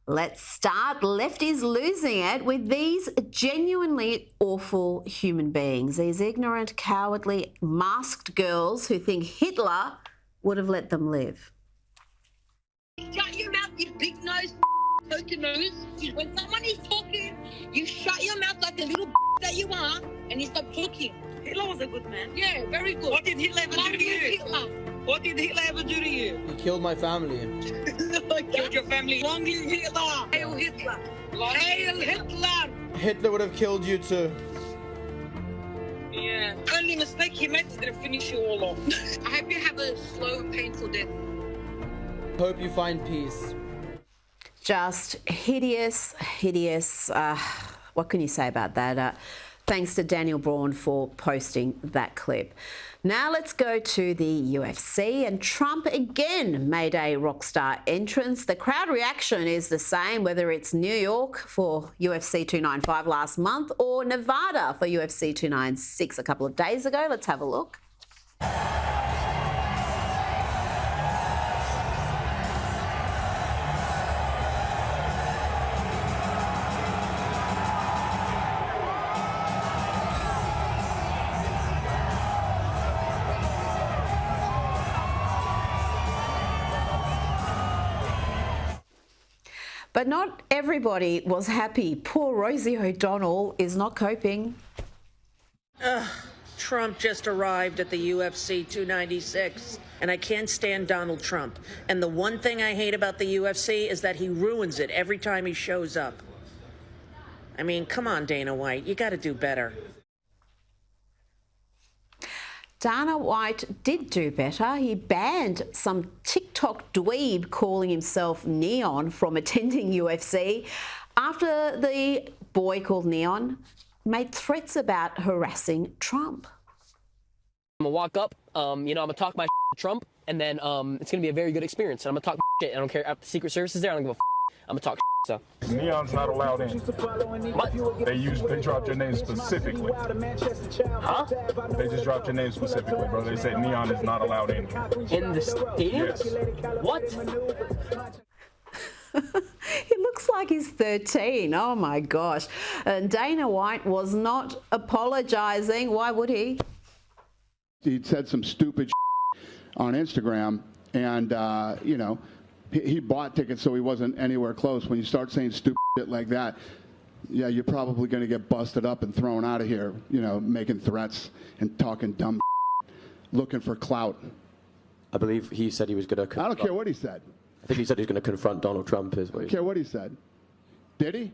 Let's start Lefties losing it with these genuinely awful human beings, these ignorant, cowardly, masked girls who think Hitler would have let them live. Shut your mouth, you big nose, poker nose. When someone is talking, you shut your mouth like the little that you are, and you stop talking. Hitler was a good man. Yeah, very good. What did Hitler ever do to you? Hitler. What did Hitler ever do to you? He killed my family. Killed your family. Long live Hitler. Hail Hitler. Hail Hitler. Hitler would have killed you too. Yeah. Only mistake he made is to finish you all off. I hope you have a slow and painful death. Hope you find peace. Just hideous, hideous. What can you say about that? Thanks to Daniel Braun for posting that clip. Now let's go to the UFC, and Trump again made a rock star entrance. The crowd reaction is the same, whether it's New York for UFC 295 last month or Nevada for UFC 296 a couple of days ago. Let's have a look. But not everybody was happy. Poor Rosie O'Donnell is not coping. Trump just arrived at the UFC 296, and I can't stand Donald Trump. And the one thing I hate about the UFC is that he ruins it every time he shows up. I mean, come on, Dana White, you got to do better. Dana White did do better. He banned some TikTok dweeb calling himself Neon from attending UFC after the boy called Neon made threats about harassing Trump. I'm gonna walk up, I'm gonna talk my to Trump, and then it's gonna be a very good experience. And I'm gonna talk shit. I don't care if the Secret Service is there. I don't give a I'm gonna talk so. Neon's not allowed in. What? They dropped your name specifically. Huh? They just dropped your name specifically, bro. They said Neon is not allowed in. In the stadium? Yes. What? He looks like he's 13. Oh my gosh. And Dana White was not apologising. Why would he? He said some stupid on Instagram, and, he bought tickets so he wasn't anywhere close. When you start saying stupid shit like that, yeah, you're probably going to get busted up and thrown out of here, making threats and talking dumb looking for clout. I believe he said he was going to... I don't care what he said. I think he said he was going to confront Donald Trump. I don't care what he said. Did he?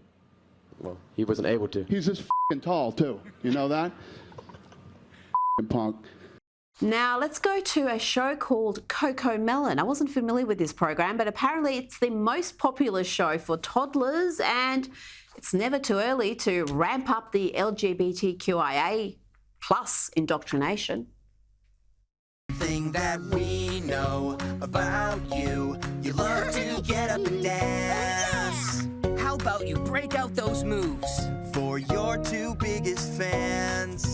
Well, he wasn't able to. He's this f***ing tall, too. You know that? Punk. Now, let's go to a show called Coco Melon. I wasn't familiar with this program, but apparently it's the most popular show for toddlers, and it's never too early to ramp up the LGBTQIA plus indoctrination. Thing that we know about you, you love to get up and dance. How about you break out those moves? For your two biggest fans.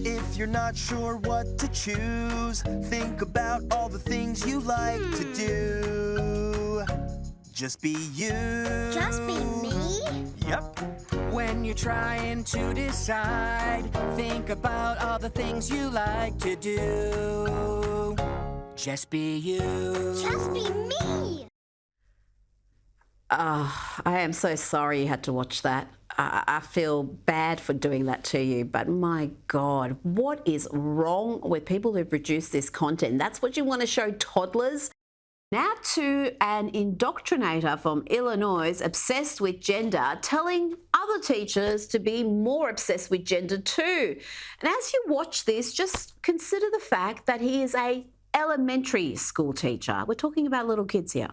If you're not sure what to choose, think about all the things you like to do. Just be you. Just be me? Yep. When you're trying to decide, think about all the things you like to do. Just be you. Just be me. I am so sorry you had to watch that. I feel bad for doing that to you, but my God, what is wrong with people who produce this content? That's what you want to show toddlers? Now to an indoctrinator from Illinois obsessed with gender, telling other teachers to be more obsessed with gender too. And as you watch this, just consider the fact that he is an elementary school teacher. We're talking about little kids here.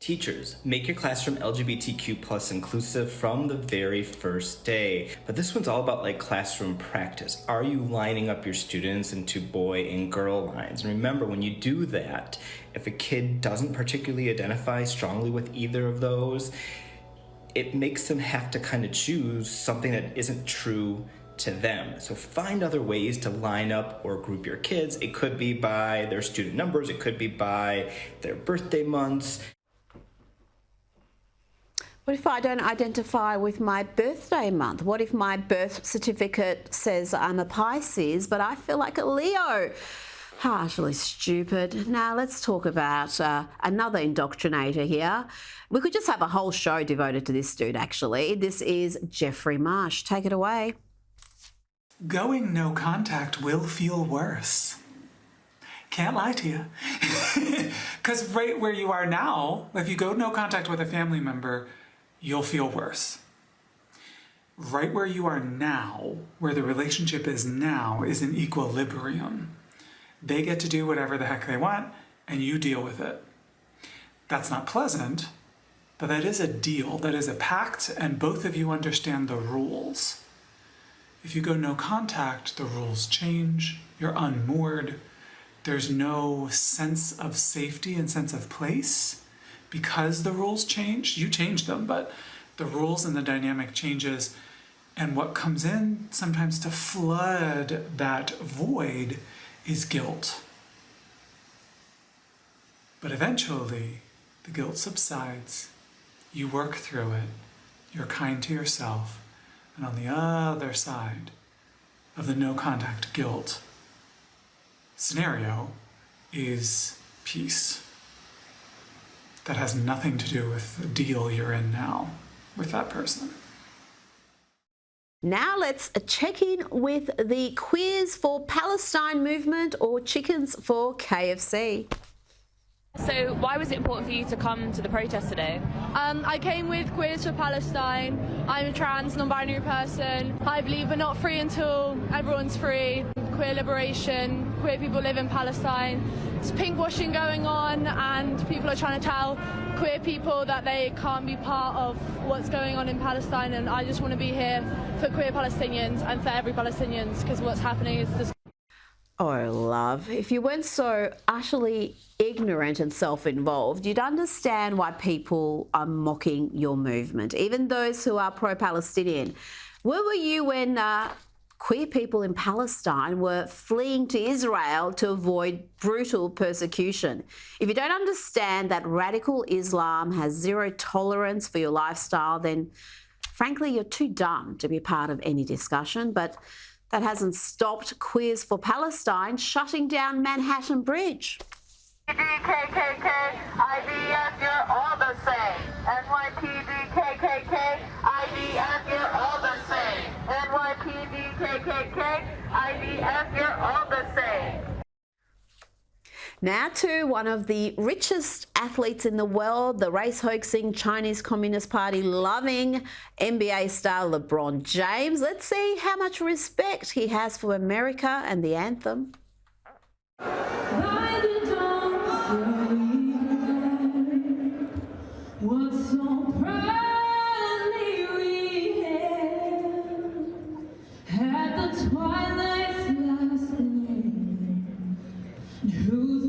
Teachers, make your classroom LGBTQ plus inclusive from the very first day. But this one's all about classroom practice. Are you lining up your students into boy and girl lines? And remember, when you do that, if a kid doesn't particularly identify strongly with either of those, it makes them have to kind of choose something that isn't true to them. So find other ways to line up or group your kids. It could be by their student numbers, it could be by their birthday months. What if I don't identify with my birthday month? What if my birth certificate says I'm a Pisces, but I feel like a Leo? Partially stupid. Now let's talk about another indoctrinator here. We could just have a whole show devoted to this dude, actually. This is Jeffrey Marsh. Take it away. Going no contact will feel worse. Can't lie to you. Because right where you are now, if you go no contact with a family member, you'll feel worse. Right where you are now, where the relationship is now, is in equilibrium. They get to do whatever the heck they want, and you deal with it. That's not pleasant, but that is a deal, that is a pact, and both of you understand the rules. If you go no contact, the rules change, you're unmoored, there's no sense of safety and sense of place because the rules change. You change them, but the rules and the dynamic changes, and what comes in sometimes to flood that void is guilt. But eventually, the guilt subsides, you work through it, you're kind to yourself, and on the other side of the no contact guilt scenario is peace. That has nothing to do with the deal you're in now with that person. Now let's check in with the Queers for Palestine movement, or Chickens for KFC. So why was it important for you to come to the protest today? I came with Queers for Palestine. I'm a trans, non-binary person. I believe we're not free until everyone's free. Queer liberation, queer people live in Palestine. There's pinkwashing going on, and people are trying to tell queer people that they can't be part of what's going on in Palestine, and I just want to be here for queer Palestinians and for every Palestinian, because what's happening is this. Oh, love, if you weren't so utterly ignorant and self-involved, you'd understand why people are mocking your movement, even those who are pro-Palestinian. Where were you when queer people in Palestine were fleeing to Israel to avoid brutal persecution? If you don't understand that radical Islam has zero tolerance for your lifestyle, then frankly, you're too dumb to be part of any discussion. But that hasn't stopped Queers for Palestine shutting down Manhattan Bridge. KKK, IDF, you're all the same. NYPD, KKK, IDF, you're all the same. NYPD, KKK, IDF, you're all the same. Now to one of the richest athletes in the world, the race-hoaxing Chinese Communist Party loving NBA star LeBron James. Let's see how much respect he has for America and the anthem.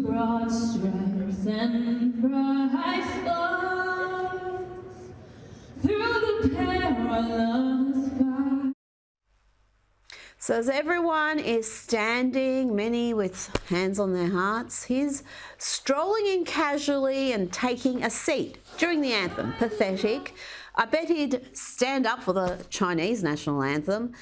Broad stripes and bright stars through the perilous fight. So as everyone is standing, many with hands on their hearts, he's strolling in casually and taking a seat during the anthem. Pathetic. I bet he'd stand up for the Chinese national anthem.